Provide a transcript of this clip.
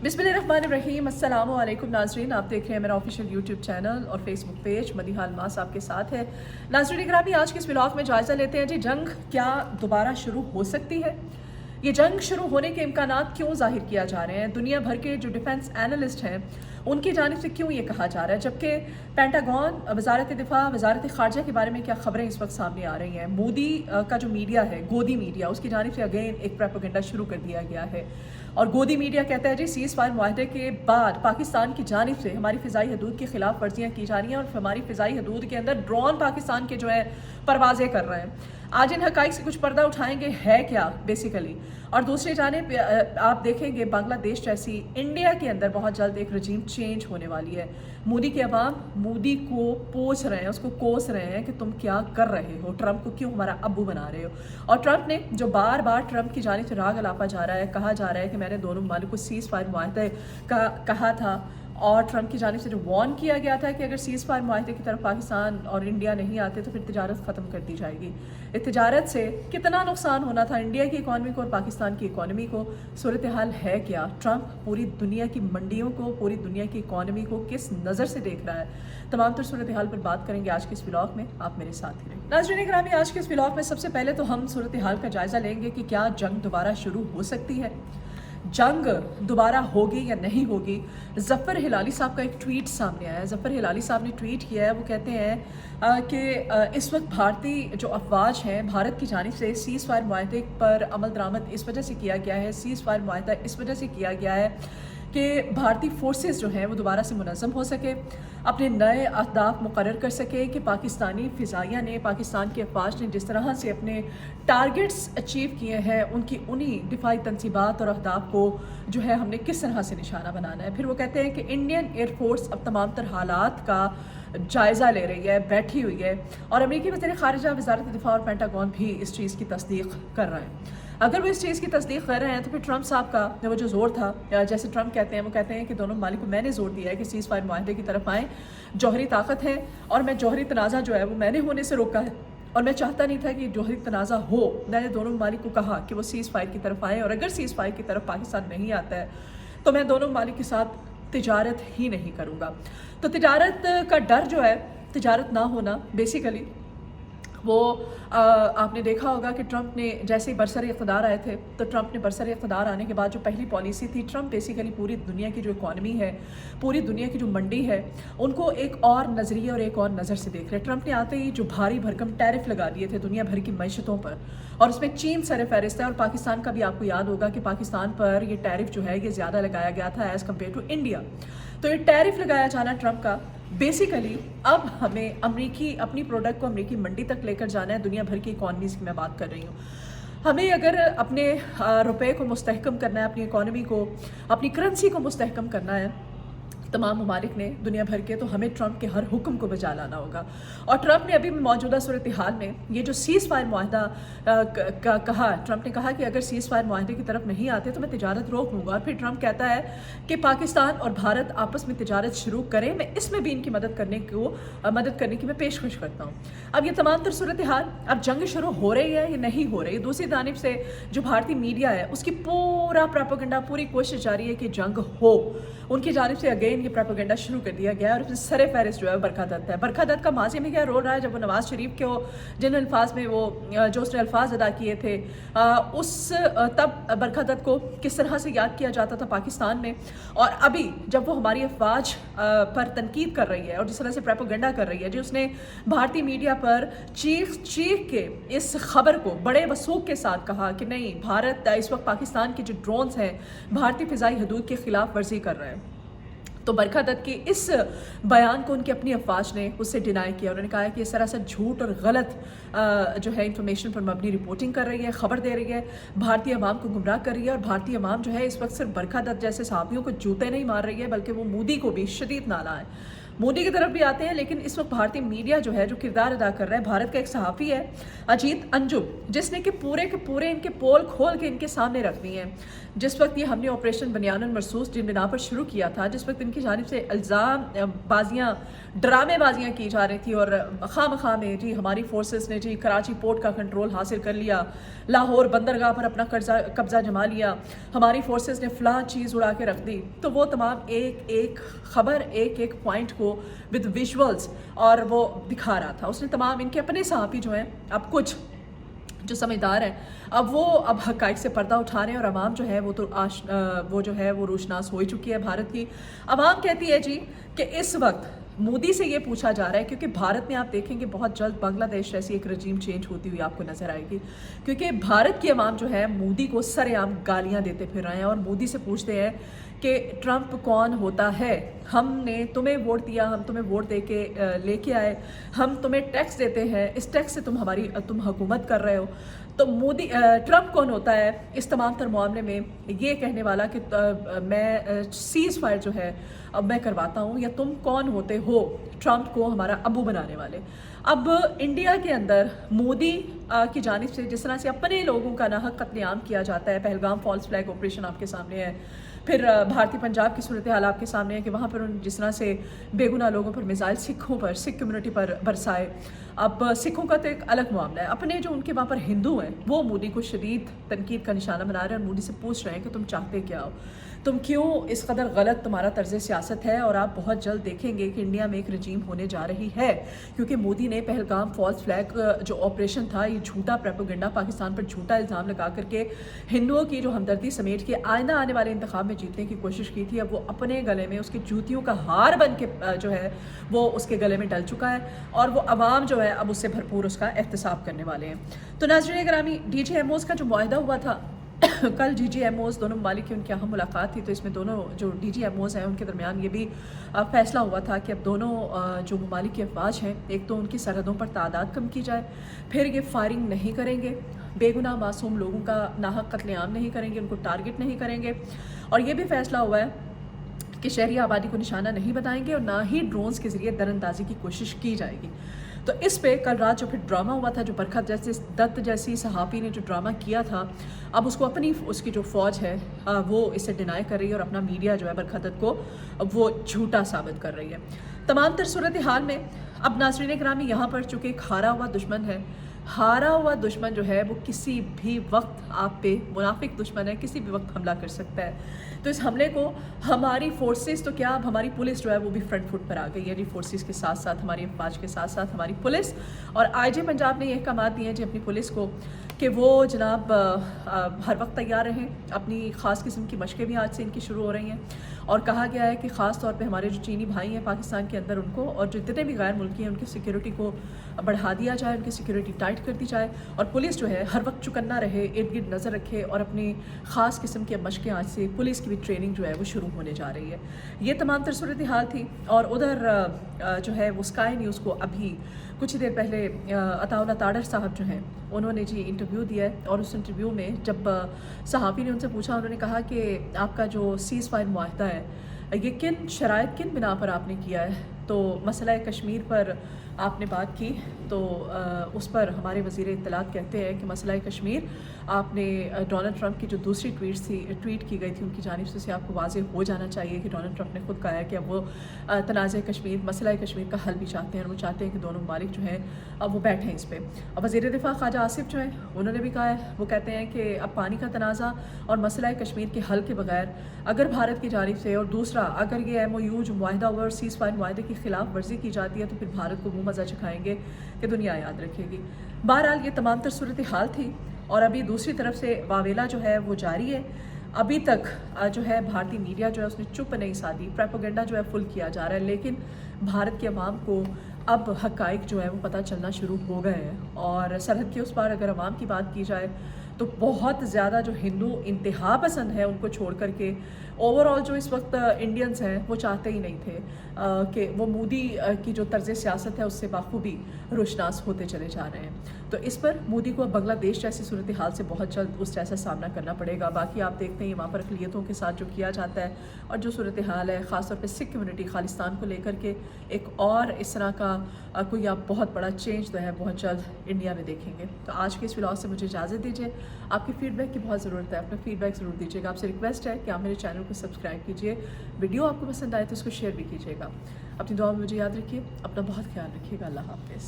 बिस्मिल्लाहिर्रहमानिर्रहीम। अस्सलामु अलैकुम नाज़रीन, आप देख रहे हैं मेरा ऑफिशियल यूट्यूब चैनल और फेसबुक पेज मदीहा अलमास आपके साथ है। नाज़रीन ग्रामी, आज के इस व्लॉग में जायज़ा लेते हैं जी, जंग क्या दोबारा शुरू हो सकती है? ये जंग शुरू होने के इम्कानात क्यों ज़ाहिर किया जा रहे हैं? दुनिया भर के जो डिफेंस एनालिस्ट हैं उनकी जानिब से क्यों ये कहा जा रहा है, जबकि पेंटागन, वजारत दिफा, वजारत ख़ारजा के बारे में क्या खबरें इस वक्त सामने आ रही हैं? मोदी का जो मीडिया है, गोदी मीडिया, उसकी जानिब से अगेन एक प्रोपेगेंडा शुरू कर दिया गया है और गोदी मीडिया कहता है जी सीज़ फायर मुआहदे के बाद पाकिस्तान की जानिब से हमारी फ़िज़ाई हदूद की खिलाफ वर्जियाँ की जा रही हैं और हमारी फ़िज़ाई हदूद के अंदर ड्रोन पाकिस्तान के जो है परवाज़ें कर रहे हैं। आज इन हक़ाइक़ से कुछ पर्दा उठाएंगे है क्या बेसिकली। और दूसरी जानिब आप देखेंगे बांग्लादेश जैसी इंडिया के अंदर बहुत जल्द एक रजीम चेंज होने वाली है। मोदी के अवाम मोदी को पोछ रहे हैं, उसको कोस रहे हैं कि तुम क्या कर रहे हो, ट्रंप को क्यों हमारा अब्बू बना रहे हो। और ट्रंप ने जो बार बार ट्रंप की जानिब से राग अलापा जा रहा है, कहा जा रहा है कि मैंने दोनों ममालिक को सीज़ फायर मुआहदे का कहा था और ट्रंप की जानिब से जो वार्न किया गया था कि अगर सीज़ फायर मुआहदे की तरफ पाकिस्तान और इंडिया नहीं आते तो फिर तिजारत ख़त्म कर दी जाएगी। इस तिजारत से कितना नुकसान होना था इंडिया की इकॉनमी को और पाकिस्तान की इकॉनमी को। सूरत हाल है क्या? ट्रंप पूरी दुनिया की मंडियों को, पूरी दुनिया की इकॉनमी को किस नज़र से देख रहा है? तमाम तर सूरत हाल पर बात करेंगे आज के इस व्लॉग में, आप मेरे साथ ही रहें। नाज़रीन ग्रामी, आज के इस व्लॉग में सबसे पहले तो हम सूरत हाल का जायज़ा लेंगे कि क्या जंग दोबारा शुरू हो सकती है, जंग दोबारा होगी या नहीं होगी। ज़फ़र हिलाली साहब का एक ट्वीट सामने आया है। ज़फ़र हिलाली साहब ने ट्वीट किया है, वो कहते हैं कि इस वक्त भारतीय जो अफवाज हैं भारत की जानिब से सीज़ फायर मुआहदे पर अमल दरामद इस वजह से किया गया है, सीज़ फायर मुआहदा इस वजह से किया गया है कि भारतीय फोर्सेस जो हैं वो दोबारा से मुनज़्ज़म हो सके, अपने नए अहदाफ मुकर्रर कर सके कि पाकिस्तानी फ़िज़ाइया ने, पाकिस्तान के अफवाज ने जिस तरह से अपने टारगेट्स अचीव किए हैं उनकी उन्हीं दिफाई तनसीबात और अहदाफ को जो है हमने किस तरह से निशाना बनाना है। फिर वो कहते हैं कि इंडियन एयरफोर्स अब तमाम तर हालात का जायज़ा ले रही है, बैठी हुई है और अमेरिकी वज़ीर ख़ारिजा, वज़ारत दिफा और पेंटागन भी इस चीज़ की तस्दीक कर रहे हैं। अगर वो इस चीज़ की तस्दीक कर रहे हैं तो फिर ट्रंप साहब का वो जो ज़ोर था, जैसे ट्रंप कहते हैं, वो कहते हैं कि दोनों ममालिक को मैंने ज़ोर दिया है कि सीज़ फायर मुआहदे की तरफ आएँ, जौहरी ताकत है और मैं जौहरी तनाज़ा जो है वो मैंने होने से रोका है और मैं चाहता नहीं था कि जौहरी तनाज़ा हो। मैंने दोनों ममालिक को कहा कि वो सीज़ फायर की तरफ आएँ और अगर सीज़ फायर की तरफ पाकिस्तान नहीं आता है तो मैं दोनों ममालिक के साथ तिजारत ही नहीं करूँगा। तो तिजारत का डर जो है, तिजारत ना होना बेसिकली वो आपने देखा होगा कि ट्रंप ने जैसे ही बरसर इक़्तिदार आए थे तो ट्रंप ने बरसर इक़्तिदार आने के बाद जो पहली पॉलिसी थी, ट्रंप बेसिकली पूरी दुनिया की जो इकॉनमी है, पूरी दुनिया की जो मंडी है, उनको एक और नज़रिए और एक और नज़र से देख रहे। ट्रंप ने आते ही जो भारी भरकम टैरिफ लगा दिए थे दुनिया भर की मैशतों पर और उसमें चीन सर फहरिस्त है और पाकिस्तान का भी आपको याद होगा कि पाकिस्तान पर ये टैरिफ जो है ये ज़्यादा लगाया गया था एज़ कम्पेयर टू इंडिया। तो ये टैरिफ लगाया जाना ट्रंप का बेसिकली अब हमें अमेरिकी अपनी प्रोडक्ट को अमेरिकी मंडी तक लेकर जाना है। दुनिया भर की इकॉनमीज़ की मैं बात कर रही हूँ। हमें अगर अपने रुपए को मुस्तहकम करना है, अपनी इकॉनमी को, अपनी करेंसी को मुस्तहकम करना है तमाम ममालिक ने दुनिया भर के, तो हमें ट्रंप के हर हुक्म को बजा लाना होगा। और ट्रंप ने अभी मौजूदा सूरत हाल में ये जो सीज़ फायर मुआहदा कहा, ट्रंप ने कहा कि अगर सीज़ फायर मुआहदे की तरफ नहीं आते तो मैं तिजारत रोक लूँगा। और फिर ट्रंप कहता है कि पाकिस्तान और भारत आपस में तिजारत शुरू करें, मैं इसमें भी इनकी मदद करने की मैं पेशकश करता हूँ। अब ये तमाम तर सूरत हाल, अब जंग शुरू हो रही है या नहीं हो रही। दूसरी जानिब से जो भारतीय मीडिया है उसकी पूरा प्रोपेगेंडा, पूरी कोशिश जारी है कि जंग हो। उनकी जानिब से अगेन ये प्रोपेगेंडा शुरू कर दिया गया है और उसमें सर फहरिस्त जो है बरखा दत्त है। बरखा दत्त का माजी में क्या रोल रहा है, जब वो नवाज़ शरीफ के जिन अल्फाज में वो जो उसने अल्फाज अदा किए थे तब बरखा दत्त को किस तरह से याद किया जाता था पाकिस्तान में, और अभी जब वो हमारी अफवाज पर तनकीद कर रही है और जिस तरह से प्रोपेगेंडा कर रही है, जो उसने भारतीय मीडिया पर चीख के इस खबर को बड़े वसूख के साथ कहा कि नहीं, भारत इस वक्त पाकिस्तान के जो ड्रोन्स हैं भारतीय फ़िज़ाई हदूद की खिलाफ वर्जी कर रहे हैं। तो बरखा दत्त के इस बयान को उनकी अपनी अफवाज ने उससे डिनाई किया। उन्होंने कहा कि इस तरह से झूठ और गलत जो है इंफॉर्मेशन पर मबनी रिपोर्टिंग कर रही है, ख़बर दे रही है, भारतीय अवाम को गुमराह कर रही है। और भारतीय अवाम जो है इस वक्त सिर्फ बरखा दत्त जैसे सहाफ़ियों को जूते नहीं मार रही है बल्कि वो मोदी को भी शदीद नाला है। मोदी की तरफ भी आते हैं, लेकिन इस वक्त भारतीय मीडिया जो है, जो किरदार अदा कर रहा है, भारत का एक सहाफ़ी है अजीत अंजुम, जिसने कि पूरे के पूरे इनके पोल खोल के इनके सामने रख दी हैं। जिस वक्त ये हमने ऑपरेशन बनियानुल मरसूस जिन बिना पर शुरू किया था, जिस वक्त इनकी जानिब से इल्ज़ाम बाजियाँ, ड्रामेबाजियाँ की जा रही थी, और खाम में जी हमारी फोर्सेस ने जी कराची पोर्ट का कंट्रोल हासिल कर लिया, लाहौर बंदरगाह पर अपना कब्ज़ा जमा लिया, हमारी फोर्सेस ने फ़लाँ चीज़ उड़ा के रख दी, तो वो तमाम एक एक ख़बर, एक एक पॉइंट को विद विजुअल्स और वो दिखा रहा था। उसने तमाम इनके अपने सहाफ़ी जो हैं, अब कुछ जो समझदार हैं, अब हक़ाइक़ से पर्दा उठा रहे हैं, और आवाम जो है वो तो वो जो है वो रोशनास हो ही चुकी है। भारत की आवाम कहती है जी कि इस वक्त मोदी से ये पूछा जा रहा है, क्योंकि भारत में आप देखेंगे बहुत जल्द बांग्लादेश जैसी एक रजीम चेंज होती हुई आपको नज़र आएगी, क्योंकि भारत की आवाम जो है मोदी को सरेआम गालियाँ देते फिर रहे हैं, और मोदी से पूछते हैं कि ट्रंप कौन होता है, हमने तुम्हें वोट दिया, हम तुम्हें वोट दे के लेके आए, हम तुम्हें टैक्स देते हैं, इस टैक्स से तुम हुकूमत कर रहे हो, तो मोदी ट्रंप कौन होता है इस तमाम तर मामले में ये कहने वाला कि मैं सीज़ फायर जो है अब मैं करवाता हूँ, या तुम कौन होते हो ट्रंप को हमारा अबू बनाने वाले। अब इंडिया के अंदर मोदी की जानिब से जिस तरह से अपने लोगों का नाहक कत्लेआम किया जाता है, पहलगाम फॉल्स फ्लैग ऑपरेशन आपके सामने है, फिर भारतीय पंजाब की सूरत हाल आपके सामने है कि वहाँ पर उन जिस तरह से बेगुनाह लोगों पर मिसाइल सिखों पर, सिख कम्युनिटी पर बरसाए। अब सिखों का तो एक अलग मामला है, अपने जो उनके वहाँ पर हिंदू हैं वो मोदी को शदीद तनकीद का निशाना बना रहे हैं, और मोदी से पूछ रहे हैं कि तुम चाहते क्या हो, तुम क्यों इस कदर गलत तुम्हारा तर्ज सियासत है। और आप बहुत जल्द देखेंगे कि इंडिया में एक रजीम होने जा रही है, क्योंकि मोदी ने पहलगाम फॉल्स फ्लैग जो ऑपरेशन था, ये झूठा प्रोपेगेंडा, पाकिस्तान पर झूठा इल्ज़ाम लगा करके हिंदुओं की जो हमदर्दी समेट के आइंदा आने वाले इंतखाब में जीतने की कोशिश की थी। अब वो अपने गले में उसकी जूतियों का हार बन के जो है वो उसके गले में डल चुका है, और वो अवाम जो है अब उससे भरपूर उसका एहतसाब करने वाले हैं। तो नाज़रीन ग्रामी, DGMOs का जो मुआहदा हुआ था कल, DGMOs दोनों ममालिक की उनकी अहम मुलाकात थी, तो इसमें दोनों जो DGMOs हैं उनके दरमियान ये भी फैसला हुआ था कि अब दोनों जो ममालिक की अफवाज हैं, एक तो उनकी सरहदों पर तादाद कम की जाए, फिर ये फायरिंग नहीं करेंगे, बेगुनाह मासूम लोगों का नाहक कत्लेआम नहीं करेंगे, उनको टारगेट नहीं करेंगे, और ये भी फैसला हुआ है कि शहरी आबादी को निशाना नहीं बताएंगे, और ना ही ड्रोन्स के ज़रिए दरअंदाजी की कोशिश की जाएगी। तो इस पे कल रात जो फिर ड्रामा हुआ था, जो बरखत दत्त जैसी सहाफ़ी ने जो ड्रामा किया था, अब उसको उसकी जो फ़ौज है वो इसे डिनाई कर रही है, और अपना मीडिया जो है बरखत दत्त को अब वो झूठा साबित कर रही है। तमाम तर सूरत हाल में अब नाज़रीन ग्रामी यहाँ पर चूँकि एक हारा हुआ दुश्मन है, हारा हुआ दुश्मन जो है वो किसी भी वक्त आप पे, मुनाफिक दुश्मन है, किसी भी वक्त हमला कर सकता है। तो इस हमले को हमारी फोर्सेस, तो क्या अब हमारी पुलिस जो है वो भी फ्रंट फुट पर आ गई है जी। फोर्सेस के साथ साथ हमारी अफवाज के साथ साथ हमारी पुलिस, और IG पंजाब ने यह अहकाम दिए हैं जी अपनी पुलिस को कि वो जनाब हर वक्त तैयार रहें। अपनी ख़ास किस्म की मशक़ें भी आज से इनकी शुरू हो रही हैं, और कहा गया है कि ख़ास तौर पे हमारे जो चीनी भाई हैं पाकिस्तान के अंदर, उनको और जितने भी गैर मुल्की हैं उनकी सिक्योरिटी को बढ़ा दिया जाए, उनकी सिक्योरिटी टाइट कर दी जाए, और पुलिस जो है हर वक्त चौकन्ना रहे, इर्द गिर्द नज़र रखे, और अपनी ख़ास किस्म की मशक़ें आज से पुलिस की भी ट्रेनिंग जो है वो शुरू होने जा रही है। ये तमाम तर सूरत हाल थी। और उधर जो है वो स्काई न्यूज़ को अभी कुछ ही देर पहले अताउल्लाह ताडर साहब जो हैं उन्होंने जी इंटरव्यू दिया है, और उस इंटरव्यू में जब सहाफ़ी ने उनसे पूछा, उन्होंने कहा कि आपका जो सीज़ फायर मुआहदा है ये किन शराइत, किन बिना पर आपने किया है। तो मसला कश्मीर पर आपने बात की, तो उस पर हमारे वज़ीर इत्तलात कहते हैं कि मसला कश्मीर आपने डोनाल्ड ट्रंप की जो दूसरी ट्वीट की गई थी उनकी जानिब से आपको वाज़ेह हो जाना चाहिए कि डोनाल्ड ट्रंप ने खुद कहा है कि अब वो तनाज़ कश्मीर, मसला कश्मीर का हल भी चाहते हैं, और वो चाहते हैं कि दोनों ममालिक जो हैं अब वो बैठें इस पर। अब वज़ीर दिफ़ा ख्वाजा आसिफ जो हैं उन्होंने भी कहा है, वो कहते हैं कि अब पानी का तनाज़ा और मसला कश्मीर के हल के बगैर अगर भारत की जानिब से, और दूसरा अगर ये MOU जो मुआहदा हुआ और सीज़ फायर मुआहदे की खिलाफ वर्जी की जाती है, तो फिर भारत को मुँह मज़ा चखाएँगे कि दुनिया याद रखेगी। बहरहाल ये तमाम तर सूरत हाल थी, और अभी दूसरी तरफ से वावेला जो है वो जारी है। अभी तक जो है भारतीय मीडिया जो है उसने चुप नहीं साधी, प्रोपेगेंडा जो है फुल किया जा रहा है, लेकिन भारत के अवाम को अब हक़ाइक़ जो है वो पता चलना शुरू हो गए हैं। और सरहद के उस पार अगर अवाम की बात की जाए تو بہت زیادہ جو ہندو انتہا پسند ہے ان کو چھوڑ کر کے اوور آل جو اس وقت انڈینز ہیں وہ چاہتے ہی نہیں تھے کہ وہ مودی کی جو طرز سیاست ہے اس سے بخوبی روشناس ہوتے چلے جا رہے ہیں. تو اس پر مودی کو بنگلہ دیش جیسی صورتحال سے بہت جلد اس جیسا سامنا کرنا پڑے گا. باقی آپ دیکھتے ہیں وہاں پر اقلیتوں کے ساتھ جو کیا جاتا ہے اور جو صورتحال ہے خاص طور پہ سکھ کمیونٹی خالستان کو لے کر کے ایک اور اس طرح کا کوئی آپ بہت بڑا چینج جو ہے بہت جلد انڈیا میں دیکھیں گے. تو آج کے اس ولاگ سے مجھے اجازت دیجیے. آپ کی فیڈ بیک کی بہت ضرورت ہے, اپنا فیڈ بیک ضرور دیجیے گا. آپ سے ریکویسٹ ہے کہ آپ میرے چینل کو سبسکرائب کیجیے, ویڈیو آپ کو پسند آئے تو اس کو شیئر بھی کیجیے گا. اپنی دعا میں مجھے یاد رکھیے, اپنا بہت خیال رکھیے گا. اللہ حافظ.